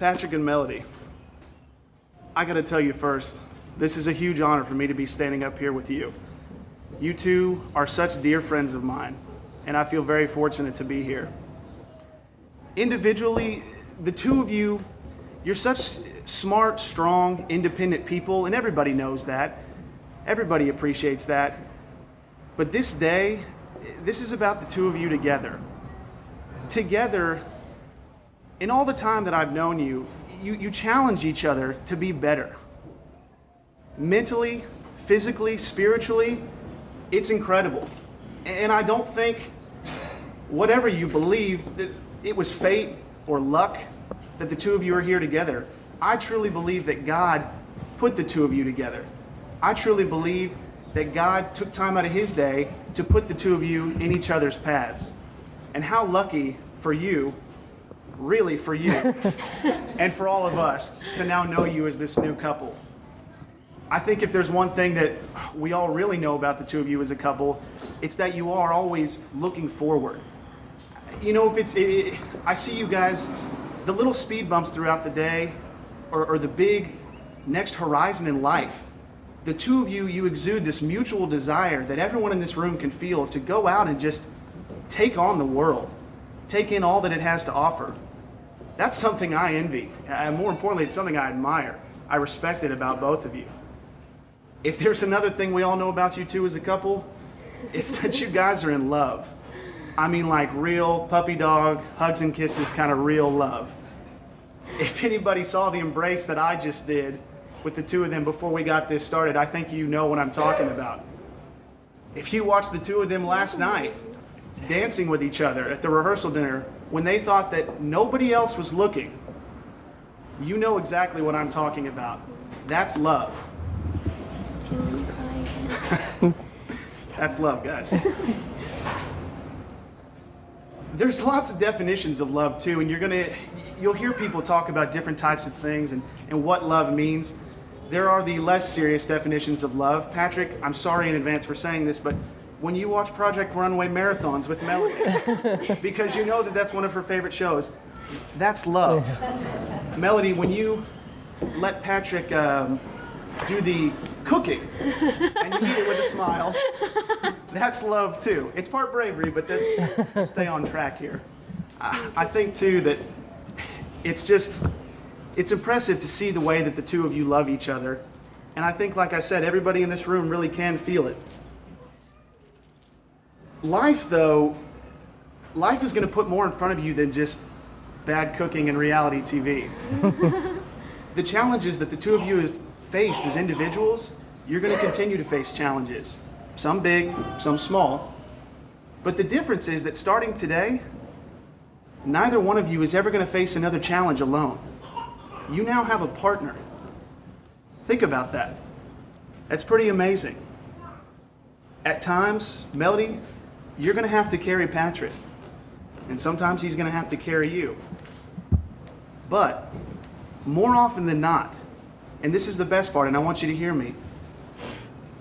Patrick and Melody, I gotta tell you first, this is a huge honor for me to be standing up here with you. You two are such dear friends of mine, and I feel very fortunate to be here. Individually, the two of you, you're such smart, strong, independent people, and everybody knows that. Everybody appreciates that. But this day, this is about the two of you together. Together, in all the time that I've known you, you challenge each other to be better. Mentally, physically, spiritually, it's incredible. And I don't think, whatever you believe, that it was fate or luck that the two of you are here together. I truly believe that God put the two of you together. I truly believe that God took time out of his day to put the two of you in each other's paths. And how lucky for you, really for you, and for all of us to now know you as this new couple. I think if there's one thing that we all really know about the two of you as a couple, it's that you are always looking forward. You know, I see you guys, the little speed bumps throughout the day, or the big next horizon in life. The two of you, you exude this mutual desire that everyone in this room can feel to go out and just take on the world, take in all that it has to offer. That's something I envy. And more importantly, it's something I admire. I respect it about both of you. If there's another thing we all know about you two as a couple, it's that you guys are in love. I mean, like real puppy dog, hugs and kisses kind of real love. If anybody saw the embrace that I just did with the two of them before we got this started, I think you know what I'm talking about. If you watched the two of them last night dancing with each other at the rehearsal dinner when they thought that nobody else was looking, you know exactly what I'm talking about. That's love. That's love, guys. There's lots of definitions of love too, and you'll hear people talk about different types of things and what love means. There are the less serious definitions of love. Patrick, I'm sorry in advance for saying this, but when you watch Project Runway marathons with Melody, because you know that that's one of her favorite shows, that's love. Melody, when you let Patrick do the cooking and you eat it with a smile, that's love too. It's part bravery, but let's stay on track here. I think too that it's impressive to see the way that the two of you love each other. And I think, like I said, everybody in this room really can feel it. Life, though, life is going to put more in front of you than just bad cooking and reality TV. The challenges that the two of you have faced as individuals, you're going to continue to face challenges. Some big, some small. But the difference is that starting today, neither one of you is ever going to face another challenge alone. You now have a partner. Think about that. That's pretty amazing. At times, Melody, you're going to have to carry Patrick. And sometimes he's going to have to carry you. But more often than not, and this is the best part, and I want you to hear me,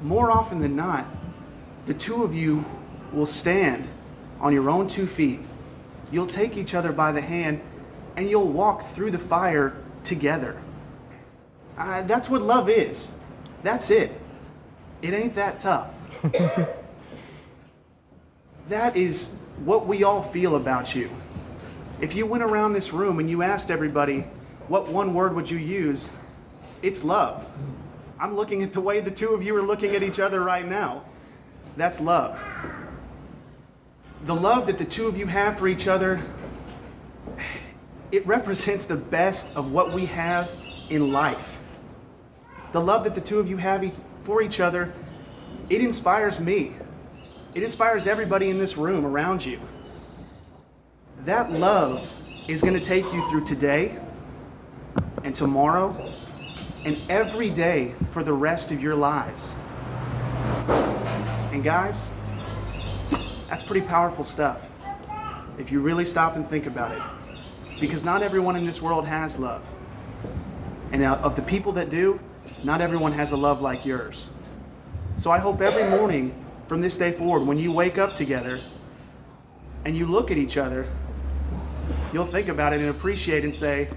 more often than not, the two of you will stand on your own 2 feet. You'll take each other by the hand, and you'll walk through the fire together. That's what love is. That's it. It ain't that tough. That is what we all feel about you. If you went around this room and you asked everybody, what one word would you use? It's love. I'm looking at the way the two of you are looking at each other right now. That's love. The love that the two of you have for each other, it represents the best of what we have in life. The love that the two of you have for each other, it inspires me. It inspires everybody in this room around you. That love is going to take you through today and tomorrow and every day for the rest of your lives. And guys, that's pretty powerful stuff if you really stop and think about it. Because not everyone in this world has love. And of the people that do, not everyone has a love like yours. So I hope every morning from this day forward, when you wake up together and you look at each other, you'll think about it and appreciate and say,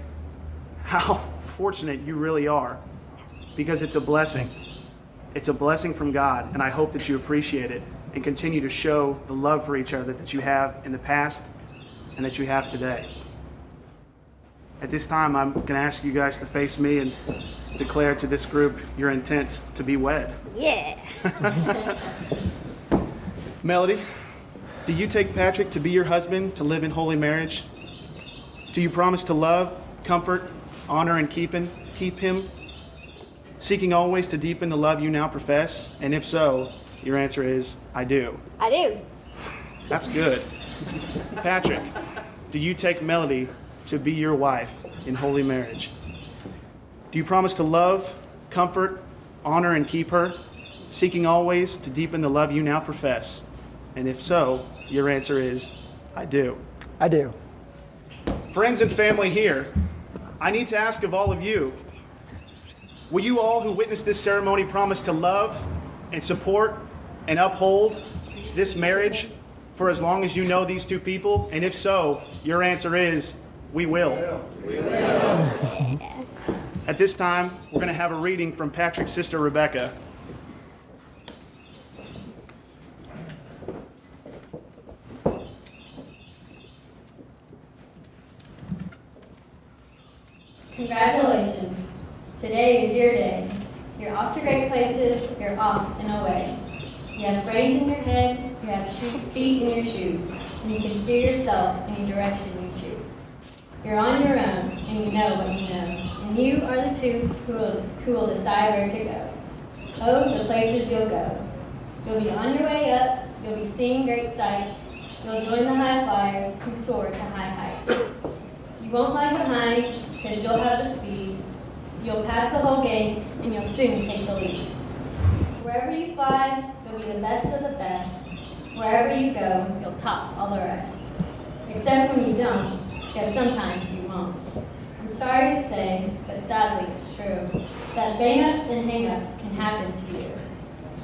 how fortunate you really are, because it's a blessing. It's a blessing from God, and I hope that you appreciate it and continue to show the love for each other that you have in the past and that you have today. At this time, I'm going to ask you guys to face me and declare to this group your intent to be wed. Yeah. Melody, do you take Patrick to be your husband to live in holy marriage? Do you promise to love, comfort, honor, and keep him, seeking always to deepen the love you now profess? And if so, your answer is, I do. I do. That's good. Patrick, do you take Melody to be your wife in holy marriage? Do you promise to love, comfort, honor, and keep her, seeking always to deepen the love you now profess? And if so, your answer is, I do. I do. Friends and family here, I need to ask of all of you, will you all who witnessed this ceremony promise to love and support and uphold this marriage for as long as you know these two people? And if so, your answer is, we will. We will. At this time, we're going to have a reading from Patrick's sister, Rebecca. Congratulations. Today is your day. You're off to great places. You're off and away. You have brains in your head. You have feet in your shoes. And you can steer yourself any direction you choose. You're on your own, and you know what you know. And you are the two who will decide where to go. Oh, the places you'll go. You'll be on your way up. You'll be seeing great sights. You'll join the high flyers who soar to high heights. You won't lag behind, because you'll have the speed. You'll pass the whole game, and you'll soon take the lead. Wherever you fly, you'll be the best of the best. Wherever you go, you'll top all the rest. Except when you don't, because sometimes you won't. I'm sorry to say, but sadly it's true, that bang-ups and hang-ups can happen to you.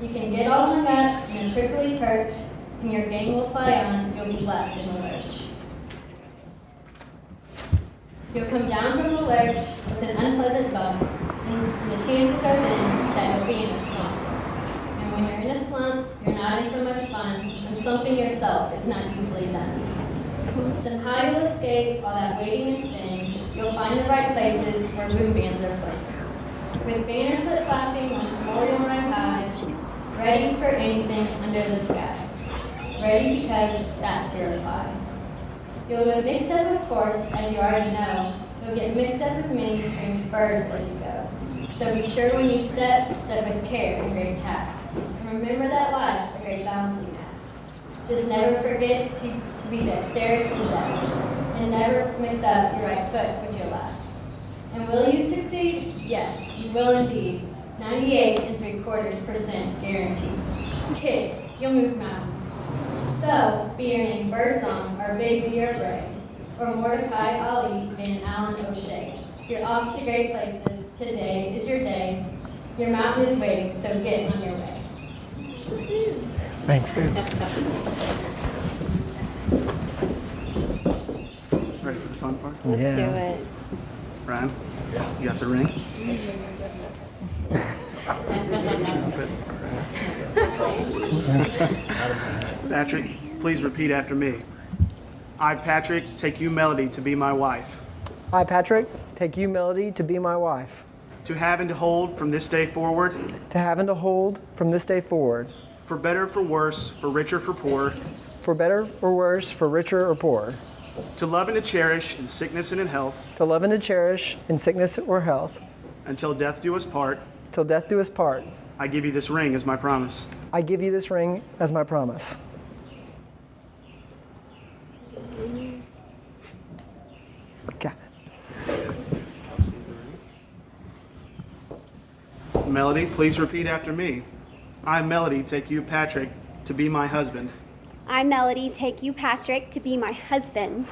You can get all hung up in a triply perch, and your game will fly on, you'll be left in the lurch. You'll come down from the ledge with an unpleasant bump, and the chances are then that you'll be in a slump. And when you're in a slump, you're not in for much fun, and slumping yourself is not easily done. Somehow you'll escape all that waiting and staying. You'll find the right places where boom bands are playing. With banner foot clapping, once more you'll ride high, ready for anything under the sky. Ready because that's your reply. You'll get mixed up, of course, as you already know. You'll get mixed up with many strange birds as you go. So be sure when you step with care and great tact. And remember that life's a great balancing act. Just never forget to be dexterous and deft, and never mix up your right foot with your left. And will you succeed? Yes, you will indeed. 98.75% guaranteed. Kids, you'll move mountains. So, be your name Birdsong, or Basie or Bray, or Mordecai Ali and Alan O'Shea. You're off to great places. Today is your day. Your mountain is waiting, so get on your way. Thanks, babe. Ready for the fun part? Let's do it. Ryan, you got the ring? Patrick, please repeat after me. I, Patrick, take you, Melody, to be my wife. I, Patrick, take you, Melody, to be my wife. To have and to hold from this day forward. To have and to hold from this day forward. For better, for worse, for richer, for poorer. For better or worse, for richer or poorer. To love and to cherish in sickness and in health. To love and to cherish in sickness or health. Until death do us part. Till death do us part. I give you this ring as my promise. I give you this ring as my promise. Got it. Melody, please repeat after me. I, Melody, take you, Patrick, to be my husband. I, Melody, take you, Patrick, to be my husband.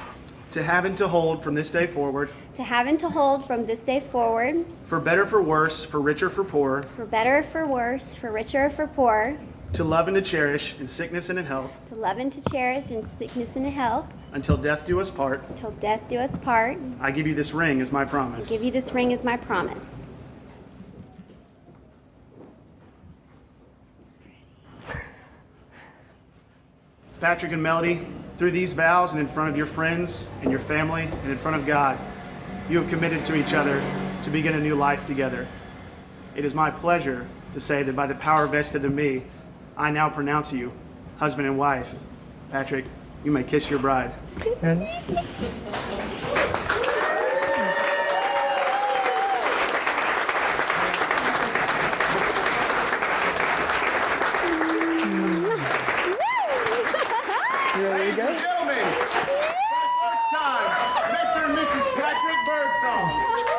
To have and to hold from this day forward. To have and to hold from this day forward. For better, for worse, for richer, for poorer. For better, for worse, for richer, for poorer. to love and to cherish in sickness and in health, to love and to cherish in sickness and in health, until death do us part. till death do us part. I give you this ring as my promise. Give you this ring as my promise. Patrick and Melody, through these vows and in front of your friends and your family and in front of God, you have committed to each other to begin a new life together. It is my pleasure to say that by the power vested in me, I now pronounce you husband and wife. Patrick, you may kiss your bride. There you go. Ladies and gentlemen, for the first time, Mr. and Mrs. Patrick Birdsong.